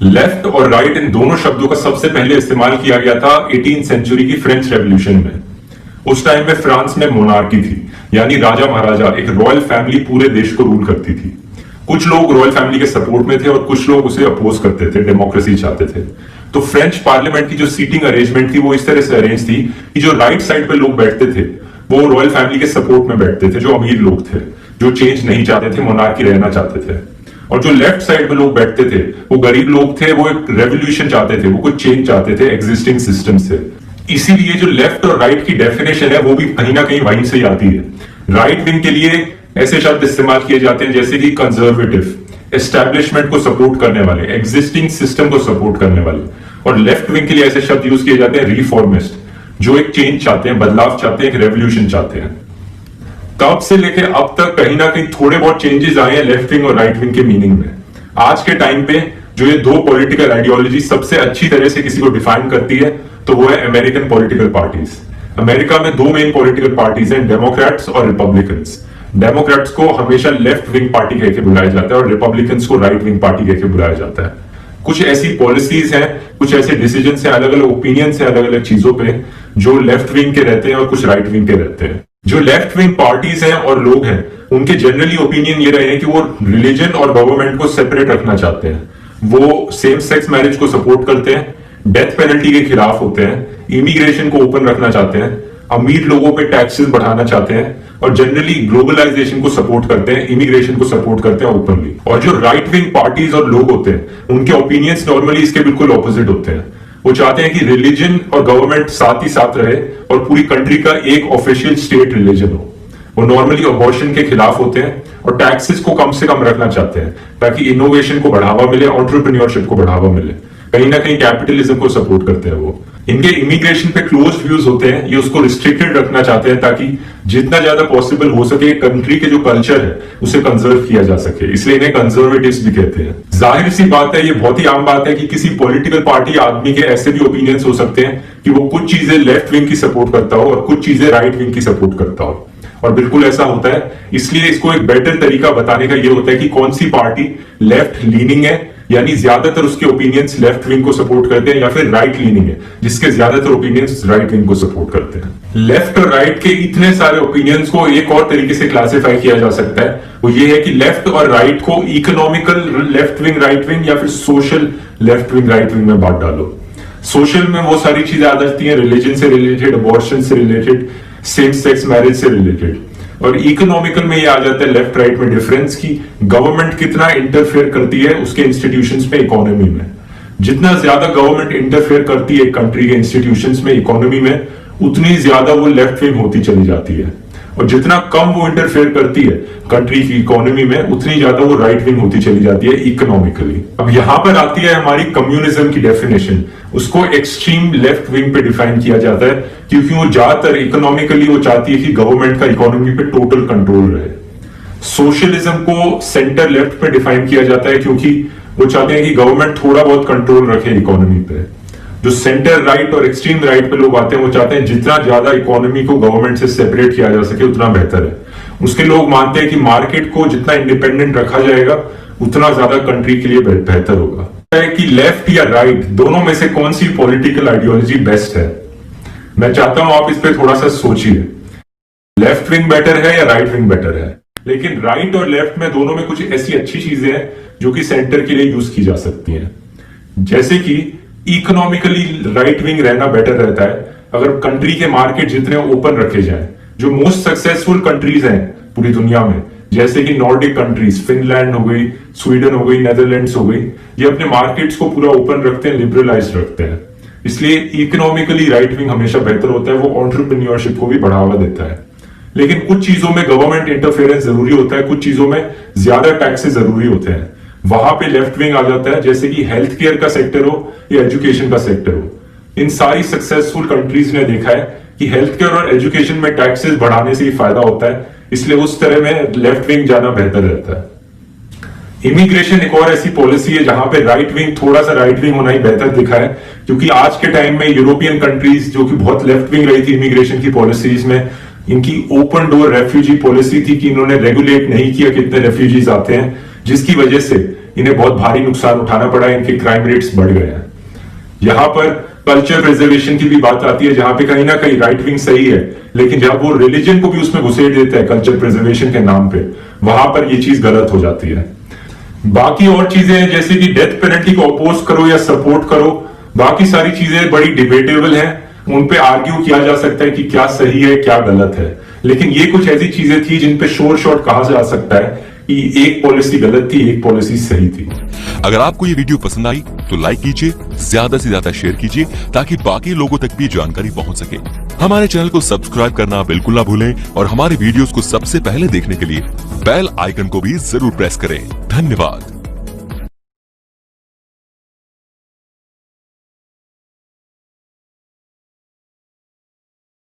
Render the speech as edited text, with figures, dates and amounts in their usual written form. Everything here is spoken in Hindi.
लेफ्ट और राइट इन दोनों शब्दों का सबसे पहले इस्तेमाल किया गया था 18th सेंचुरी की फ्रेंच रेवोल्यूशन में। उस टाइम में फ्रांस में मोनार्की थी, यानी राजा महाराजा, एक रॉयल फैमिली पूरे देश को रूल करती थी। कुछ लोग रॉयल फैमिली के सपोर्ट में थे और कुछ लोग उसे अपोज करते थे, डेमोक्रेसी चाहते थे। तो फ्रेंच पार्लियामेंट की जो सीटिंग अरेंजमेंट थी वो इस तरह से अरेंज थी कि जो राइट साइड पे लोग बैठते थे वो रॉयल फैमिली के सपोर्ट में बैठते थे, जो अमीर लोग थे, जो चेंज नहीं चाहते थे, मोनार्की रहना चाहते थे। और जो लेफ्ट साइड पे लोग बैठते थे वो गरीब लोग थे, वो एक रेवोल्यूशन चाहते थे, वो कुछ चेंज चाहते थे एग्जिस्टिंग सिस्टम से। इसीलिए जो लेफ्ट और राइट की डेफिनेशन है वो भी कहीं ना कहीं वहीं से आती है। राइट विंग के लिए ऐसे शब्द इस्तेमाल किए जाते हैं जैसे कि कंजर्वेटिव, एस्टैब्लिशमेंट को सपोर्ट करने वाले, एग्जिस्टिंग सिस्टम को सपोर्ट करने वाले। और लेफ्ट विंग के लिए ऐसे शब्द यूज किए जाते हैं रिफॉर्मिस्ट, जो एक चेंज चाहते हैं, बदलाव चाहते हैं, एक रेवोल्यूशन चाहते हैं। तब से लेकर अब तक कहीं ना कहीं थोड़े बहुत चेंजेस आए हैं लेफ्ट विंग और राइट विंग के मीनिंग में। आज के टाइम पे जो ये दो पॉलिटिकल आइडियोलॉजी सबसे अच्छी तरह से किसी को डिफाइन करती है तो वो है अमेरिकन पॉलिटिकल पार्टीज। अमेरिका में दो मेन पॉलिटिकल पार्टीज हैं, डेमोक्रेट्स और रिपब्लिकन्स। डेमोक्रेट्स को हमेशा लेफ्ट विंग पार्टी कहकर बुलाया जाता है और रिपब्लिकन्स को राइट विंग पार्टी कहकर बुलाया जाता है। कुछ ऐसी पॉलिसीज हैं, कुछ ऐसे डिसीजन है, अलग अलग ओपिनियंस है अलग अलग चीजों पे, जो लेफ्ट विंग के रहते हैं और कुछ राइट विंग के रहते हैं। जो लेफ्ट विंग पार्टीज हैं और लोग हैं उनके जनरली ओपिनियन ये रहे हैं कि वो रिलीजन और गवर्नमेंट को सेपरेट रखना चाहते हैं। वो सेम सेक्स मैरिज को सपोर्ट करते हैं, डेथ पेनल्टी के खिलाफ होते हैं, इमिग्रेशन को ओपन रखना चाहते हैं, अमीर लोगों पे टैक्सेस बढ़ाना चाहते हैं और जनरली ग्लोबलाइजेशन को सपोर्ट करते हैं, इमिग्रेशन को सपोर्ट करते हैं ओपनली। और जो राइट विंग पार्टीज और लोग होते हैं उनके ओपिनियंस नॉर्मली इसके बिल्कुल ऑपोजिट होते हैं। वो चाहते हैं कि रिलीजन और गवर्नमेंट साथ ही साथ रहे और पूरी कंट्री का एक ऑफिशियल स्टेट रिलीजन हो। वो नॉर्मली अबॉर्शन के खिलाफ होते हैं और टैक्सेस को कम से कम रखना चाहते हैं ताकि इनोवेशन को बढ़ावा मिले, एंटरप्रेन्योरशिप को बढ़ावा मिले। कहीं ना कहीं कैपिटलिज्म को सपोर्ट करते हैं वो। इनके इमिग्रेशन पे क्लोज व्यूज होते हैं, ये उसको रिस्ट्रिक्टेड रखना चाहते हैं ताकि जितना ज्यादा पॉसिबल हो सके कंट्री के जो कल्चर है उसे कंजर्व किया जा सके, इसलिए इन्हें कंजर्वेटिव्स भी कहते हैं। जाहिर सी बात है, ये बहुत ही आम बात है कि किसी पॉलिटिकल पार्टी आदमी के ऐसे भी ओपिनियंस हो सकते हैं कि वो कुछ चीजें लेफ्ट विंग की सपोर्ट करता हो और कुछ चीजें राइट विंग की सपोर्ट करता हो। और बिल्कुल ऐसा होता है, इसलिए इसको एक बेटर तरीका बताने का ये होता है कि कौन सी पार्टी लेफ्ट लीनिंग है, यानी ज्यादातर उसके ओपिनियंस लेफ्ट विंग को सपोर्ट करते हैं, या फिर राइट लीनिंग है जिसके ज्यादातर ओपिनियंस राइट विंग को सपोर्ट करते हैं। लेफ्ट और राइट के इतने सारे ओपिनियंस को एक और तरीके से क्लासिफाई किया जा सकता है, वो ये है कि लेफ्ट और राइट को economical left wing right wing या फिर social left wing right wing में बांट डालो। सोशल में वो सारी चीजें आ जाती हैं रिलीजन से रिलेटेड, अबॉर्शन से रिलेटेड, सेम सेक्स मैरिज से रिलेटेड। और इकोनॉमिकल में ये आ जाता है लेफ्ट राइट में डिफरेंस की गवर्नमेंट कितना इंटरफेयर करती है उसके इंस्टीट्यूशंस में, इकोनॉमी में। जितना ज्यादा गवर्नमेंट इंटरफेयर करती है कंट्री के इंस्टीट्यूशंस में, इकोनॉमी में, उतनी ज्यादा वो लेफ्ट विंग होती चली जाती है। और जितना कम वो इंटरफेयर करती है कंट्री की इकोनॉमी में, उतनी ज्यादा वो राइट विंग होती चली जाती है इकोनॉमिकली। अब यहां पर आती है हमारी कम्युनिज्म की डेफिनेशन। उसको एक्सट्रीम लेफ्ट विंग पे डिफाइन किया जाता है क्योंकि वो ज्यादातर इकोनॉमिकली वो चाहती है कि गवर्नमेंट का इकोनॉमी पे टोटल कंट्रोल रहे। सोशलिज्म को सेंटर लेफ्ट पे डिफाइन किया जाता है क्योंकि वो चाहते हैं कि गवर्नमेंट थोड़ा बहुत कंट्रोल रखे इकोनॉमी पे। जो सेंटर राइट और एक्सट्रीम राइट पे लोग आते हैं वो चाहते हैं जितना ज्यादा इकोनॉमी को गवर्नमेंट से सेपरेट किया जा सके उतना बेहतर है। उसके लोग मानते हैं कि मार्केट को जितना इंडिपेंडेंट रखा जाएगा उतना ज्यादा कंट्री के लिए बेहतर होगा। कि लेफ्ट या राइट दोनों में से कौन सी पॉलिटिकल आइडियोलॉजी बेस्ट है, मैं चाहता हूं आप इस पे थोड़ा सा सोचिए। लेफ्ट विंग बेटर है या राइट विंग बेटर है? लेकिन राइट और लेफ्ट में दोनों में कुछ ऐसी अच्छी चीजें हैं जो कि सेंटर के लिए यूज की जा सकती हैं। जैसे कि इकोनॉमिकली राइट विंग रहना बेटर रहता है अगर कंट्री के मार्केट जितने ओपन रखे जाएं। जो मोस्ट सक्सेसफुल कंट्रीज हैं पूरी दुनिया में, जैसे कि नॉर्डिक कंट्रीज, फिनलैंड हो गई, स्वीडन हो गई, नेदरलैंड्स हो गई, ये अपने मार्केट्स को पूरा ओपन रखते हैं, लिबरलाइज रखते हैं। इसलिए इकोनॉमिकली राइट विंग हमेशा बेहतर होता है, वो एंटरप्रेन्योरशिप को भी बढ़ावा देता है। लेकिन कुछ चीजों में गवर्नमेंट इंटरफेरेंस जरूरी होता है, कुछ चीजों में ज्यादा टैक्सेस जरूरी होते हैं, वहां पे लेफ्ट विंग आ जाता है। जैसे कि हेल्थ केयर का सेक्टर हो या एजुकेशन का सेक्टर हो, इन सारी सक्सेसफुल कंट्रीज ने देखा है कि हेल्थ केयर और एजुकेशन में टैक्सेस बढ़ाने से ही फायदा होता है, इसलिए उस तरह में लेफ्ट विंग जाना बेहतर रहता है। इमिग्रेशन एक और ऐसी पॉलिसी है जहां पे राइट विंग, थोड़ा सा राइट विंग होना ही बेहतर दिखा है, क्योंकि आज के टाइम में यूरोपियन कंट्रीज जो कि बहुत लेफ्ट विंग रही थी इमिग्रेशन की पॉलिसीज में, इनकी ओपन डोर रेफ्यूजी पॉलिसी थी कि इन्होंने रेगुलेट नहीं किया कितने रेफ्यूजीज आते हैं, जिसकी वजह से इन्हें बहुत भारी नुकसान उठाना पड़ा है, इनके क्राइम रेट्स बढ़ गए हैं। यहां पर कल्चर प्रिजर्वेशन की भी बात आती है, जहां पे कहीं ना कहीं राइट विंग सही है, लेकिन जब वो रिलीजन को भी उसमें घुसेड़ देता है कल्चर प्रिजर्वेशन के नाम पे, वहां पर ये चीज गलत हो जाती है। बाकी और चीजें जैसे कि डेथ पेनल्टी को अपोज करो या सपोर्ट करो, बाकी सारी चीजें बड़ी डिबेटेबल हैं, उन पे आर्ग्यू किया जा सकता है कि क्या सही है क्या गलत है, लेकिन ये कुछ ऐसी चीजें थी जिन पे शोर शॉर्ट कहा जा सकता है कि एक पॉलिसी गलत थी, एक पॉलिसी सही थी। अगर आपको ये वीडियो पसंद आई तो लाइक कीजिए, ज्यादा से ज्यादा शेयर कीजिए ताकि बाकी लोगों तक भी जानकारी पहुंच सके। हमारे चैनल को सब्सक्राइब करना बिल्कुल ना भूलें और हमारे वीडियोस को सबसे पहले देखने के लिए बेल आइकन को भी जरूर प्रेस करें। धन्यवाद।